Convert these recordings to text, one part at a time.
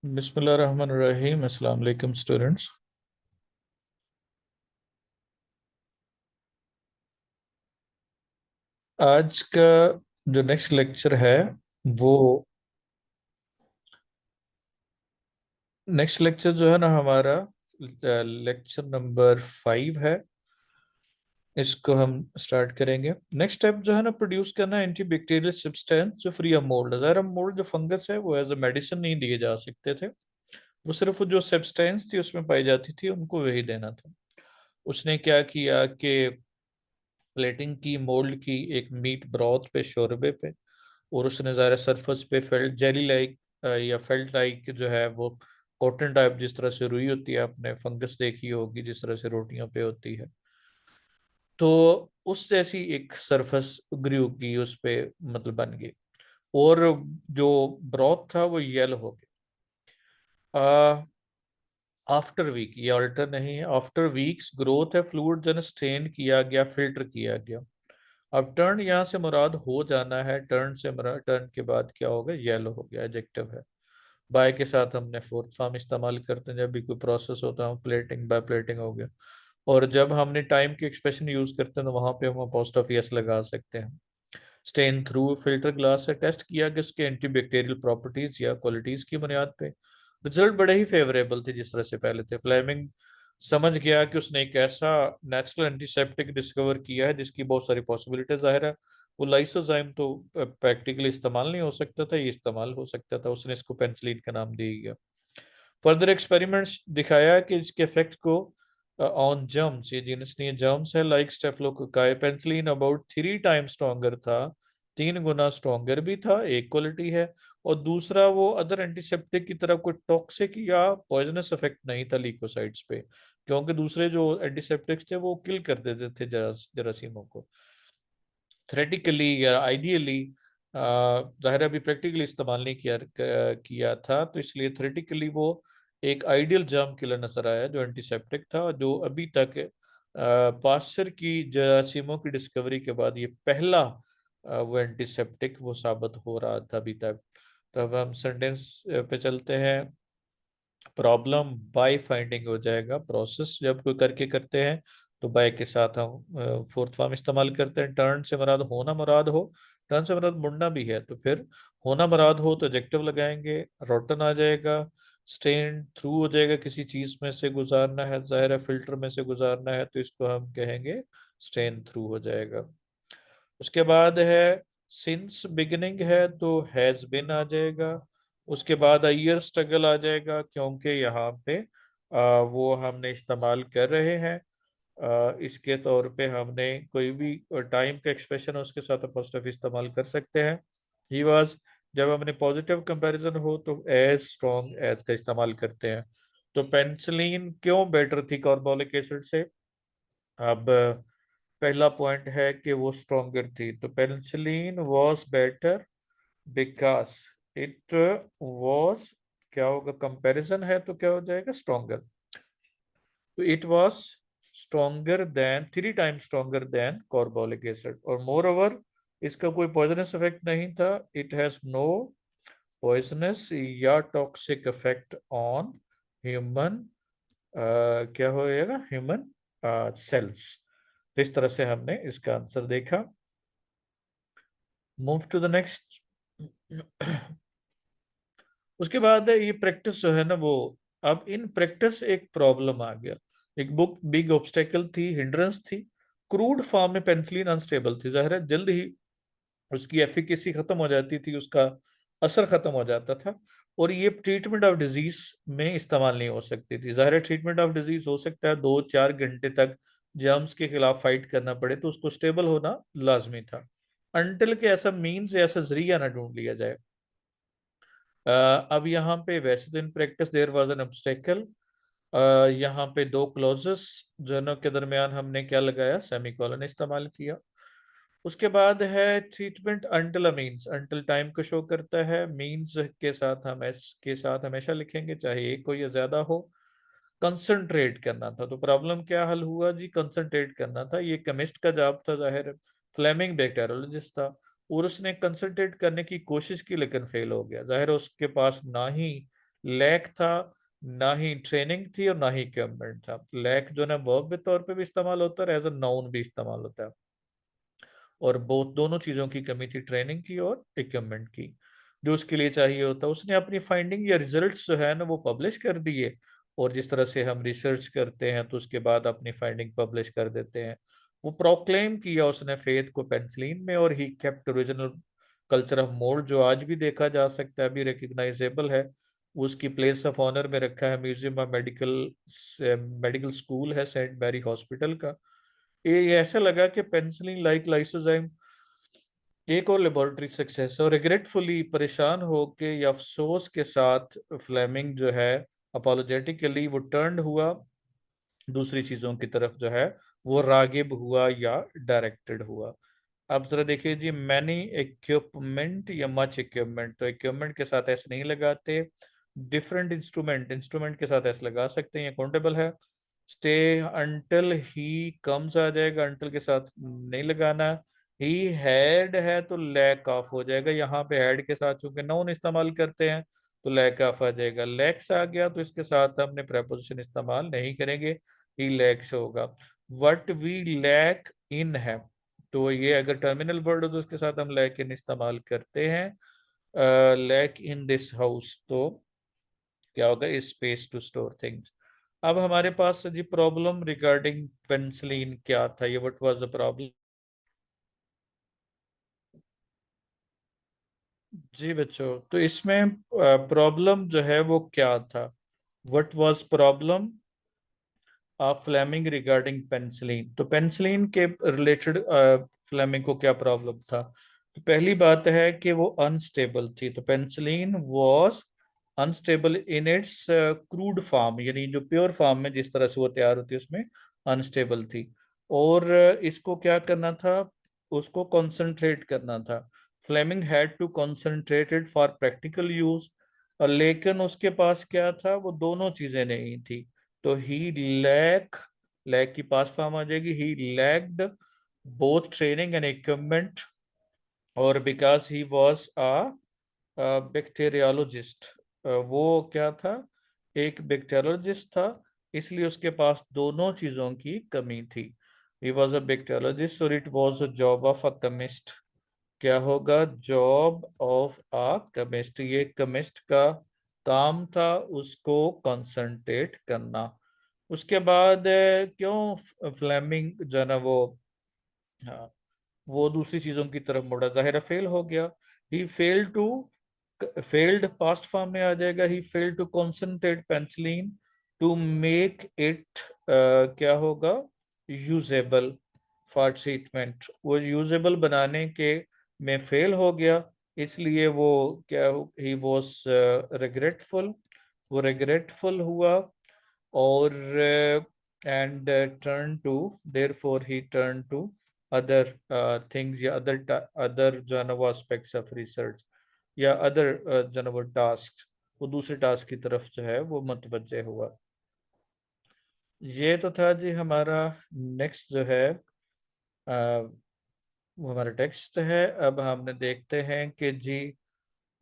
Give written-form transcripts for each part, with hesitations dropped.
बिस्मिल्लाहिर्रहमानिर्रहीम। अस्सलाम वालेकुम स्टूडेंट्स। आज का जो नेक्स्ट लेक्चर है वो नेक्स्ट लेक्चर जो है ना हमारा लेक्चर नंबर 5 है। इसको हम स्टार्ट करेंगे। नेक्स्ट स्टेप जो है ना, प्रोड्यूस करना एंटीबैक्टीरियल सब्सटेंस जो फ्री ऑफ मोल्ड। ज़ाहिर मोल्ड जो फंगस है वो एज ए मेडिसिन नहीं दिए जा सकते थे, वो सिर्फ जो सब्सटेंस थी उसमें पाई जाती थी उनको वही देना था। उसने क्या किया कि प्लेटिंग की मोल्ड की एक मीट ब्रॉथ पे, शोरबे पे, और उसने ज़ाहिर सरफेस पे फेल्ट जेली लाइक या फेल्ट लाइक जो है वो कॉटन टाइप, जिस तरह से रुई होती है, आपने फंगस देखी होगी जिस तरह से रोटियों पे होती है, तो उस जैसी एक सरफेस ग्रू की उस पे, मतलब बन गई। और जो ब्रॉथ था वो येलो हो गया आफ्टर वीक। ये अल्टर नहीं है, आफ्टर वीक्स ग्रोथ है, फ्लूइड जो स्टेन किया गया, फिल्टर किया गया। अब टर्न यहाँ से मुराद हो जाना है, टर्न से मुराद, टर्न के बाद क्या होगा, येलो हो गया, एडजेक्टिव है। बाय के साथ हमने फोर्थ फॉर्म इस्तेमाल करते हैं जब भी कोई प्रोसेस होता है, प्लेटिंग बाय प्लेटिंग हो गया। और जब हमने टाइम के एक्सप्रेशन यूज करते हैं तो वहां पे हम अपोस्ट्रोफी एस लगा सकते हैं। स्टेन थ्रू फिल्टर ग्लास से टेस्ट किया कि उसके एंटीबैक्टीरियल प्रॉपर्टीज या क्वालिटीज की बुनियाद पे रिजल्ट बड़े ही फेवरेबल थे जिस तरह से पहले थे। फ्लेमिंग समझ गया कि उसने एक ऐसा नेचुरल एंटीसेप्टिक डिस्कवर किया है जिसकी बहुत सारी पॉसिबिलिटी जाहिर है। वो लाइसोजाइम तो प्रैक्टिकली इस्तेमाल नहीं हो सकता था, ये इस्तेमाल हो सकता था, उसने इसको पेंसिलिन का नाम दिया गया। फर्दर एक्सपेरिमेंट्स दिखाया कि इसके इफेक्ट को ऑन जर्म्स, ये जीनस नहीं जर्म्स है, like स्टेफिलोकोकाई, penicillin about 3 time stronger था, 3 गुना स्ट्रॉन्गर भी था, एक क्वालिटी है। और दूसरा, वो अदर एंटीसेप्टिक की तरह कोई टॉक्सिक या पॉइजनस इफेक्ट नहीं था ल्यूकोसाइट्स पे, क्योंकि दूसरे जो एंटीसेप्टिक्स थे वो किल कर देते थे जरासीमों को। थ्रेटिकली या आइडियली, जाहिर है अभी प्रैक्टिकली इस्तेमाल नहीं किया था, तो इसलिए थ्रेटिकली वो एक आइडियल जर्म किलर नजर आया जो एंटीसेप्टिक था, जो अभी तक पास्चर की जरासीमों की डिस्कवरी के बाद ये पहला वो एंटीसेप्टिक वो साबित हो रहा था अभी तक। तो अब हम सेंटेंस पे चलते हैं। प्रॉब्लम बाय फाइंडिंग हो जाएगा, प्रोसेस जब कोई करके करते हैं तो बाय के साथ हम फोर्थ फॉर्म इस्तेमाल करते हैं। टर्न से मुराद होना मुराद हो, टर्न से मुराद मुड़ना भी है तो फिर होना मुराद हो तो एडजेक्टिव लगाएंगे, रोटन आ जाएगा। स्टेन थ्रू हो जाएगा, किसी चीज में से गुजारना है, जाहिर है फिल्टर में से गुजारना है तो इसको हम कहेंगे स्टेन थ्रू हो जाएगा। उसके बाद है सिंस बिगिनिंग है तो हैज बिन आ जाएगा। उसके बाद ईयर स्ट्रगल आ जाएगा, क्योंकि यहाँ पे वो हमने इस्तेमाल कर रहे हैं। इसके तौर पे हमने कोई भी टाइम का एक्सप्रेशन है उसके साथ अपोस्ट्रोफी इस्तेमाल कर सकते हैं। ही वाज, जब हमने पॉजिटिव कंपैरिजन हो तो एज स्ट्रॉन्ग एज का इस्तेमाल करते हैं। तो पेंसिलिन क्यों बेटर थी कार्बोलिक एसिड से? अब पहला पॉइंट है कि वो स्ट्रॉन्गर थी, तो penicillin was better because it was, क्या होगा, कंपैरिजन है तो क्या हो जाएगा, स्ट्रॉन्गर। तो it was stronger than, 3 time stronger than carbolic acid, और मोर ओवर इसका कोई पॉइजनस इफेक्ट नहीं था। इट हैज नो पॉइजनस या टॉक्सिक इफेक्ट ऑन ह्यूमन, क्या हो जाएगा, ह्यूमन सेल्स। इस तरह से हमने इसका आंसर देखा। Move to the next. उसके बाद है ये प्रैक्टिस जो है ना वो, अब इन प्रैक्टिस एक प्रॉब्लम आ गया, एक बुक बिग ऑब्स्टेकल थी, हिंड्रेंस थी। क्रूड फॉर्म में पेंसिलिन अनस्टेबल थी, जाहिर है जल्द ही उसकी एफिकेसी खत्म हो जाती थी, उसका असर खत्म हो जाता था, और ये ट्रीटमेंट ऑफ डिजीज में इस्तेमाल नहीं हो सकती थी। जाहिर है ट्रीटमेंट ऑफ डिजीज हो सकता है 2-4 घंटे तक जर्म्स के खिलाफ फाइट करना पड़े, तो उसको स्टेबल होना लाजमी था, अनटिल के ऐसा मीन्स, ऐसा जरिया ना ढूंढ लिया जाए। अब यहाँ पे वैसे तो in practice there was an obstacle, यहाँ पे दो क्लोजेस दोनों के दरमियान हमने क्या लगाया, सेमीकोलन इस्तेमाल किया। उसके बाद है treatment until, means until time को शो करता है, मीन्स के साथ हम एस के साथ हमेशा लिखेंगे चाहे एक हो या ज्यादा हो। कंसंट्रेट करना था, तो प्रॉब्लम क्या हल हुआ जी, कंसंट्रेट करना था, ये केमिस्ट का जॉब था, जाहिर है। फ्लेमिंग बैक्टीरियोलॉजिस्ट था, और उसने कंसंट्रेट करने की कोशिश की लेकिन फेल हो गया, जाहिर है उसके पास ना ही लैक था, ना ही ट्रेनिंग थी और ना ही इक्विपमेंट था। लैक जो है वर्ब के तौर पे भी इस्तेमाल होता है, एज अ नाउन भी इस्तेमाल होता है। और बहुत दोनों चीजों की कमी थी, ट्रेनिंग की और इक्विपमेंट की, जो उसके लिए चाहिए होता। उसने अपनी फाइंडिंग या रिजल्ट्स जो है ना वो पब्लिश कर दिए। और जिस तरह से हम रिसर्च करते हैं तो उसके बाद अपनी फाइंडिंग पब्लिश कर देते हैं। वो प्रोक्लेम किया उसने फेथ को पेंसिलिन में, और he kept original culture of mould, जो आज भी देखा जा सकता है, अभी रिकग्नाइजेबल है। उसकी प्लेस ऑफ ऑनर में रखा है museum of medical, medical school है सेंट मैरी हॉस्पिटल का। ये ऐसा लगा कि पेंसिलिन लाइक लाइसोजाइम एक और लेबोरेटरी सक्सेस है। और रिग्रेटफुली परेशान होके या अफसोस के साथ फ्लेमिंग जो है अपोलोजेटिकली वो टर्न हुआ दूसरी चीजों की तरफ, जो है वो रागिब हुआ या डायरेक्टेड हुआ। अब जरा देखिए जी, मैनी इक्विपमेंट या मच इक्विपमेंट, तो इक्विपमेंट के साथ ऐसे नहीं लगाते। डिफरेंट इंस्ट्रूमेंट, इंस्ट्रूमेंट के साथ ऐसे लगा सकते हैं, काउंटेबल है। स्टे अंटिल ही कम्स आ जाएगा, अंटिल के साथ नहीं लगाना। ही हैड है तो लैक ऑफ हो जाएगा, यहाँ पे हैड के साथ चूंकि नाउन इस्तेमाल करते हैं तो लैक ऑफ आ जाएगा। लैक्स आ गया तो इसके साथ हमने प्रेपोजिशन इस्तेमाल नहीं करेंगे, ही लैक्स होगा। वट वी लैक इन है, तो ये अगर टर्मिनल वर्ड हो तो उसके साथ हम लैक इन इस्तेमाल करते हैं। लैक इन दिस हाउस, तो क्या होगा, स्पेस टू स्टोर थिंग्स। अब हमारे पास जी प्रॉब्लम रिगार्डिंग पेंसिलिन क्या था, ये व्हाट वाज द प्रॉब्लम। जी बच्चों, तो इसमें प्रॉब्लम जो है वो क्या था, what was problem of Fleming regarding penicillin. तो पेंसिलिन के रिलेटेड फ्लेमिंग को क्या प्रॉब्लम था। तो पहली बात है कि वो अनस्टेबल थी। तो penicillin was unstable in its crude form, यानी जो प्योर फॉर्म में जिस तरह से वो तैयार होती है उसमें अनस्टेबल थी। और इसको क्या करना था, उसको कंसंट्रेट करना था। Fleming had to concentrated for practical use, लेकिन उसके पास क्या था, वो दोनों चीजें नहीं थी। तो ही लैक, लैक की पास फॉर्म आ जाएगी, he lacked both training and equipment. और because he was a bacteriologist, वो क्या था, एक बैक्टीरियोलॉजिस्ट था, इसलिए उसके पास दोनों चीजों की कमी थी। ही वॉज अ बैक्टीरियोलॉजिस्ट और it was a job of a chemist. क्या होगा, जॉब ऑफ अ केमिस्ट, ये केमिस्ट का काम था उसको कंसंट्रेट करना। उसके बाद क्यों फ्लेमिंग जो है ना वो, हाँ, वो दूसरी चीजों की तरफ मुड़ा, जाहिर फेल हो गया। He fail to, failed past form में आ जाएगा, he fail to concentrate penicillin to make it, क्या होगा, यूजेबल फॉर ट्रीटमेंट। वो यूजेबल बनाने के में फेल हो गया, इसलिए वो क्या, ही वॉज रिग्रेटफुल, वो रिग्रेटफुल हुआ। और and turn to, therefore he turn to other things, या अदर जो है ना वो एस्पेक्ट्स ऑफ रिसर्च, या अदर जो है ना वो टास्क, वो दूसरे टास्क की तरफ जो है वो मुतवज्जे हुआ। ये तो था जी हमारा। नेक्स्ट जो है वो हमारा टेक्स्ट है। अब हमने देखते हैं कि जी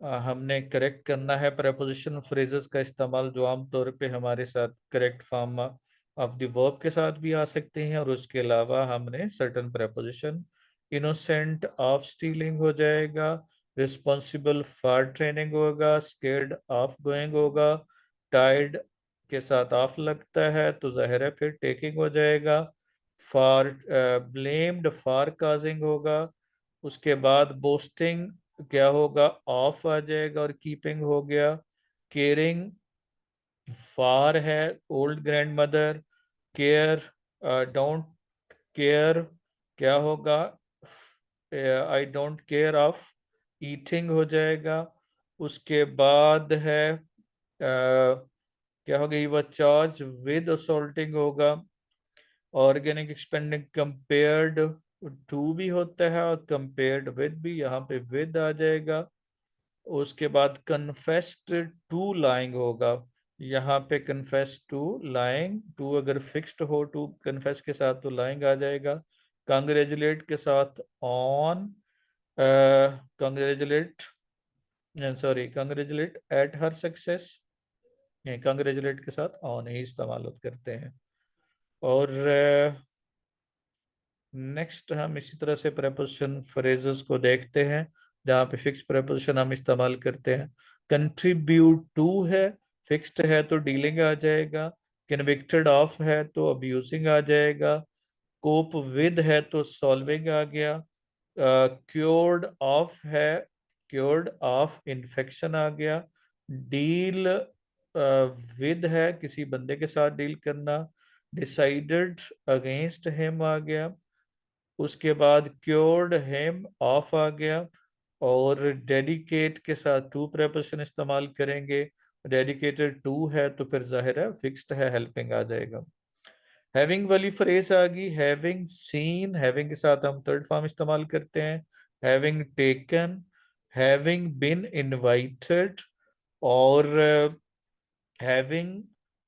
हमने करेक्ट करना है प्रेपोजिशन फ्रेजेस का इस्तेमाल, जो आमतौर पे हमारे साथ correct form of the verb के साथ भी आ सकते हैं। और उसके अलावा हमने certain preposition, innocent of stealing हो जाएगा, रिस्पॉन्सिबल फॉर ट्रेनिंग होगा, स्केर्ड ऑफ गोइंग होगा, टाइड के साथ ऑफ लगता है तो जाहिर है फिर टेकिंग हो जाएगा, फॉर ब्लेम्ड फॉर काजिंग होगा। उसके बाद बोस्टिंग क्या होगा, ऑफ आ जाएगा और कीपिंग हो गया। केयरिंग फार है old grand mother, care don't care क्या होगा, I don't care of eating हो जाएगा। उसके बाद है क्या होगा, ये चार्ज विद असोल्टिंग होगा। ऑर्गेनिक एक्सपेंडिंग कंपेयर्ड टू भी होता है और कंपेयर्ड विद भी, यहाँ पे विद आ जाएगा। उसके बाद कन्फेस्ड टू लाइंग होगा, यहाँ पे कन्फेस टू लाइंग, टू अगर फिक्स्ड हो टू कन्फेस के साथ तो लाइंग आ जाएगा। कंग्रेचुलेट के साथ on, congratulate, sorry congratulate at her success, congratulate के साथ ऑन ही इस्तेमाल करते हैं। और नेक्स्ट हम इसी तरह से प्रेपोजिशन फ्रेजेस को देखते हैं जहाँ पे फिक्स प्रेपोजिशन हम इस्तेमाल करते हैं। कंट्रीब्यूट टू है, फिक्स्ड है तो डीलिंग आ जाएगा। कन्विक्टेड ऑफ है तो अब्यूजिंग आ जाएगा। कोप विद है तो सॉल्विंग आ गया। क्योर्ड ऑफ है, क्योर्ड ऑफ इन्फेक्शन आ गया। डील विद है, किसी बंदे के साथ डील करना। डिसाइडेड अगेंस्ट हिम आ गया। उसके बाद क्योर्ड हिम ऑफ आ गया। और डेडिकेट के साथ टू प्रेपोजिशन इस्तेमाल करेंगे। डेडिकेटेड टू है तो फिर जाहिर है फिक्स्ड है, हेल्पिंग आ जाएगा। हैविंग वाली फ्रेज आ गई, हैविंग सीन, हैविंग के साथ हम थर्ड फॉर्म इस्तेमाल करते हैं। Having taken, having been invited. और हैविंग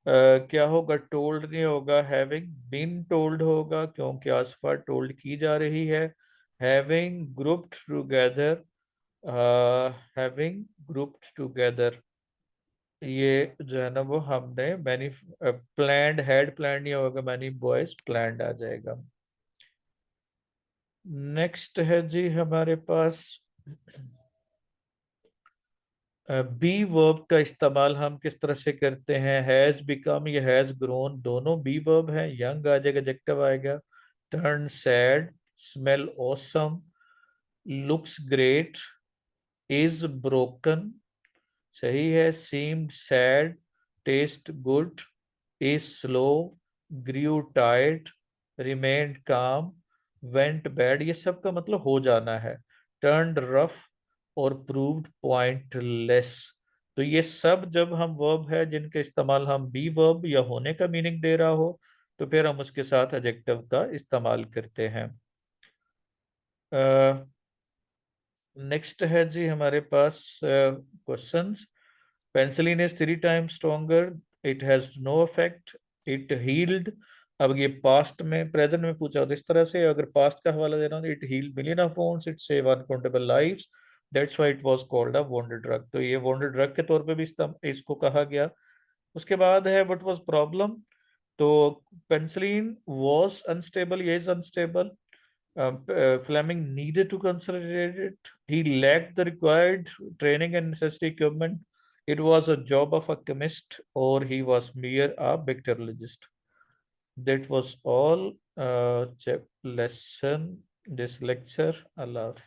क्या होगा, टोल्ड नहीं होगा, हैविंग बीन टोल्ड होगा क्योंकि आसफा टोल्ड की जा रही है। Having grouped together, having grouped together, ये जो है ना वो हमने मैनी प्लान्ड, हैड प्लान नहीं होगा, मैनी बॉयज प्लान्ड आ जाएगा। नेक्स्ट है जी हमारे पास बी वर्ब का इस्तेमाल हम किस तरह से करते हैं। हैज बिकम या हैज ग्रोन दोनों बी वर्ब है। यंग आ जाएगा, एडजेक्टिव आएगा। Turn sad, smell awesome, looks great, is broken, सही है। Seemed sad, taste good, is slow, grew tired, remained calm, went bad, ये सब का मतलब हो जाना है। टर्न्ड रफ और प्रूव्ड पॉइंटलेस। तो ये सब जब हम वर्ब है जिनके इस्तेमाल हम बी वर्ब या होने का मीनिंग दे रहा हो तो फिर हम उसके साथ एडजेक्टिव का इस्तेमाल करते हैं। नेक्स्ट है जी हमारे पास questions. Penicillin is 3 times stronger, it has no effect, it healed. अब ये पास्ट में प्रेजेंट में पूछा तो इस तरह से, अगर पास्ट का हवाला देना हो, it healed million of wounds, it save uncountable lives, that's why it was called a wonder drug. तो ये वंडर ड्रग के तौर पे भी इसको कहा गया। उसके बाद है व्हाट वाज प्रॉब्लम। तो पेंसिलिन वाज अनस्टेबल, ये is unstable. Fleming needed to consolidate it. He lacked the required training and necessary equipment. It was a job of a chemist, or he was mere a bacteriologist. That was all lesson, this lecture. Allah Hafiz.